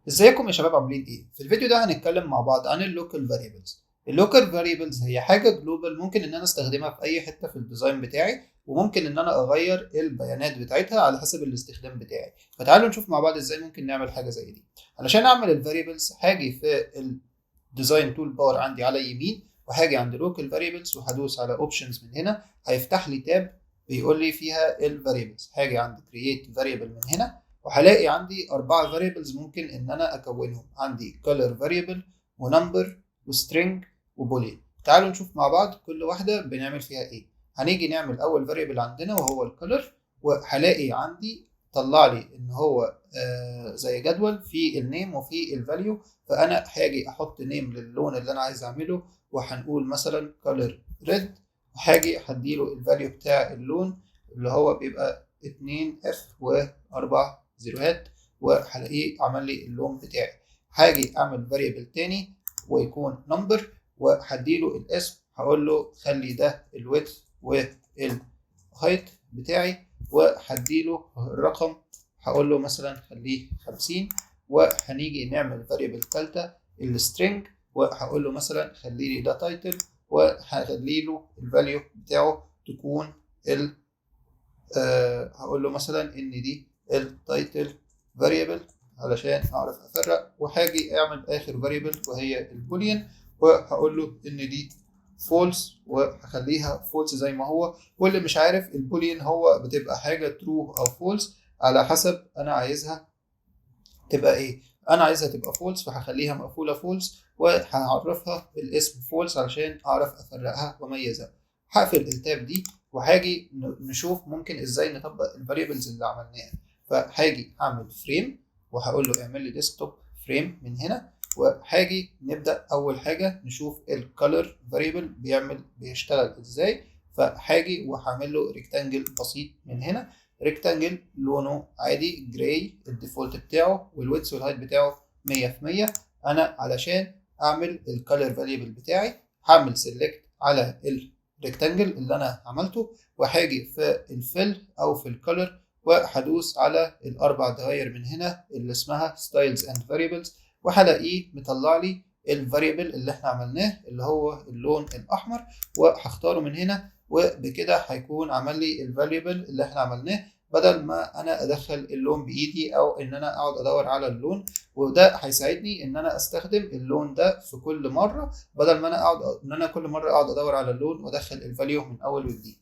ازيكم يا شباب، عاملين ايه؟ في الفيديو ده هنتكلم مع بعض عن اللوكال فاريبلز. اللوكال فاريبلز هي حاجه جلوبال، ممكن ان انا استخدمها في اي حته في الديزاين بتاعي، وممكن ان انا اغير البيانات بتاعتها على حسب الاستخدام بتاعي. فتعالوا نشوف مع بعض ازاي ممكن نعمل حاجه زي دي. علشان اعمل الفاريبلز هاجي في الديزاين تول بار عندي على اليمين، وهاجي عند لوكال فاريبلز وهدوس على اوبشنز من هنا. هيفتح لي تاب بيقول لي فيها الفاريبلز. هاجي عند كرييت فاريبل من هنا، وهلاقي عندي 4 variables ممكن إن أنا أكونهم. عندي color variable ونمبر وstring وبولين. تعالوا نشوف مع بعض كل واحدة بنعمل فيها إيه. هنيجي نعمل أول variable عندنا وهو الكولر، وهلاقي عندي طلع لي إن هو زي جدول في النيم وفي الفاليو. فأنا هاجي أحط نيم للون اللي أنا عايز أعمله، وهنقول مثلا color red، وهاجي هديله الفاليو بتاع اللون اللي هو بيبقى 2F و4 زيروهات، وهلاقيه عمل لي اللون بتاعي. هاجي اعمل فاريبل تاني ويكون نمبر، وهديله الاسم، هقول له خلي ده الويدث والهايت بتاعي، وهديله الرقم، هقول له مثلا خليه 50. وهنيجي نعمل فاريبل ثالثه السترنج، وهقول له مثلا خلي لي ده تايتل، وهخلي له الفاليو بتاعه تكون هقول له مثلا ان دي التايتل فاريبل علشان اعرف افرق. وهاجي اعمل اخر فاريبل وهي البوليان، وهقول له ان دي فولس، وهخليها فولس زي ما هو. واللي مش عارف، البوليان هو بتبقى حاجه ترو او فولس على حسب انا عايزها تبقى ايه. انا عايزها تبقى فولس فهخليها مقفوله فولس، وهعرفها بالاسم فولس علشان اعرف افرقها واميزها. هقفل التاب دي، وهاجي نشوف ممكن ازاي نطبق الفاريبلز اللي عملناها. فهاجي اعمل فريم، وهقول له اعمل لي ديسكتوب فريم من هنا. وهاجي نبدا اول حاجه نشوف الكالر فاريبل بيشتغل ازاي. فهاجي وهعمل له ريكتانجل بسيط من هنا. ريكتانجل لونه عادي جراي الديفولت بتاعه، والويدث والهايت بتاعه 100%. انا علشان اعمل الكالر فاريبل بتاعي هعمل سيلكت على الريكتانجل اللي انا عملته، وهاجي في الفيل او في الكالر، وهدوس على الاربع دواير من هنا اللي اسمها ستايلز اند فاريبلز، وهلاقيه مطلع لي الفاريبل اللي احنا عملناه اللي هو اللون الاحمر، وهختاره من هنا. وبكده هيكون عمل لي الفاريبل اللي احنا عملناه، بدل ما انا ادخل اللون بايدي او ان انا اقعد ادور على اللون. وده هيساعدني ان انا استخدم اللون ده في كل مره، بدل ما انا كل مره اقعد ادور على اللون وادخل الفاليو من اول وجديد.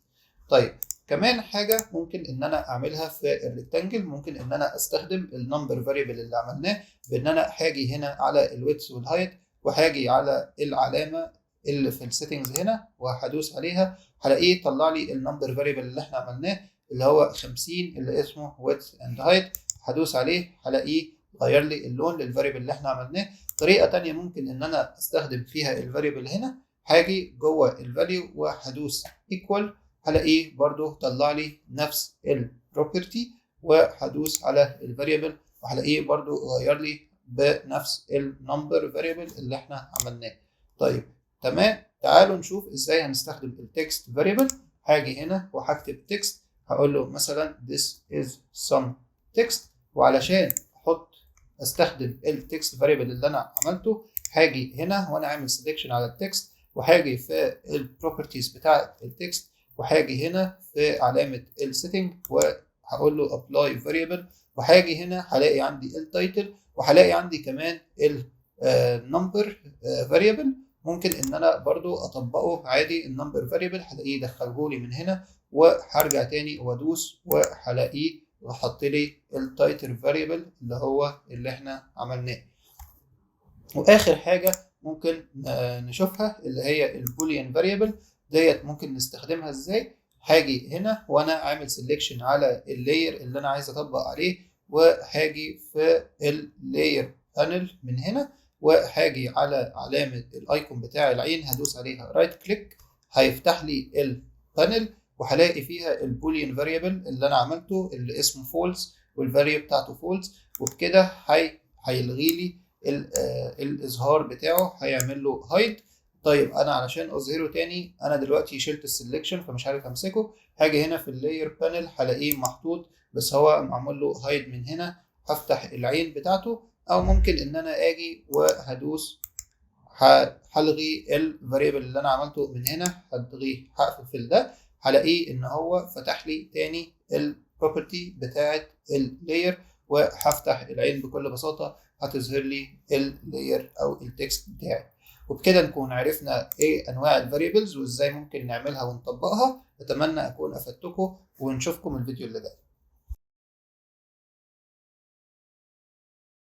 طيب، كمان حاجه ممكن ان انا اعملها في الريكتانجل، ممكن ان انا استخدم النمبر فاريبل اللي عملناه، بان انا هاجي هنا على الويدث والهايت، وهاجي على العلامه اللي في السيتنجز هنا وهدوس عليها. هلاقيه طلع لي النمبر فاريبل اللي احنا عملناه اللي هو 50 اللي اسمه width and height. هدوس عليه هلاقيه غير لي اللون للفاريبل اللي احنا عملناه. طريقه تانية ممكن ان انا استخدم فيها الفاريبل هنا، هاجي جوه الفاليو وهدوس equal، هلاقيه برضو طلع لي نفس البروبرتي، وهدوس على الفاريبل وهلاقيه برضو غير لي بنفس النمبر فاريبل اللي احنا عملناه. طيب تمام، تعالوا نشوف ازاي هنستخدم التكست فاريبل. هاجي هنا وهكتب تكست، هقول له مثلا this is some text. وعلشان استخدم التكست فاريبل اللي انا عملته، هاجي هنا وانا عامل سيلكشن على التكست، وهاجي في البروبرتيز بتاعه التكست، وهاجي هنا في علامه السيتنج وهقول له ابلاي فاريبل، وهاجي هنا هلاقي عندي التايتل، وهلاقي عندي كمان النمبر فاريبل. ممكن ان انا برضو اطبقه عادي النمبر فاريبل، هلاقيه يدخله لي من هنا، وهرجع تاني وادوس وهلاقيه وحط لي التايتل فاريبل اللي هو اللي احنا عملناه. واخر حاجه ممكن نشوفها اللي هي البوليان فاريبل ديت، ممكن نستخدمها ازاي. هاجي هنا وانا عامل سيلكشن على اللاير اللي انا عايز اطبق عليه، وهاجي في اللاير بانل من هنا، وهاجي على علامه الايكون بتاع العين هدوس عليها رايت كليك، هيفتح لي البانل، وهلاقي فيها البوليان فاريبل اللي انا عملته اللي اسمه فولس والفاريبل بتاعته فولس. وبكده هيلغي لي الاظهار بتاعه، هيعمل له هايد. طيب انا علشان اظهره تاني، انا دلوقتي شلت السلكشن فمش عارف امسكه. هاجي هنا في اللاير بانل هلاقيه محطوط، بس هو معمول له هايد من هنا. هفتح العين بتاعته، او ممكن ان انا اجي وهدوس هلغي الفاريبل اللي انا عملته من هنا، هلغيه، هقفل ده، هلاقيه ان هو فتح لي تاني البروبرتي بتاعه اللاير، وهفتح العين بكل بساطه هتظهر لي اللاير او التكست بتاعي. وبكده نكون عرفنا ايه انواع الفاريبلز وازاي ممكن نعملها ونطبقها. اتمنى اكون افدتكم، ونشوفكم الفيديو اللي جاي.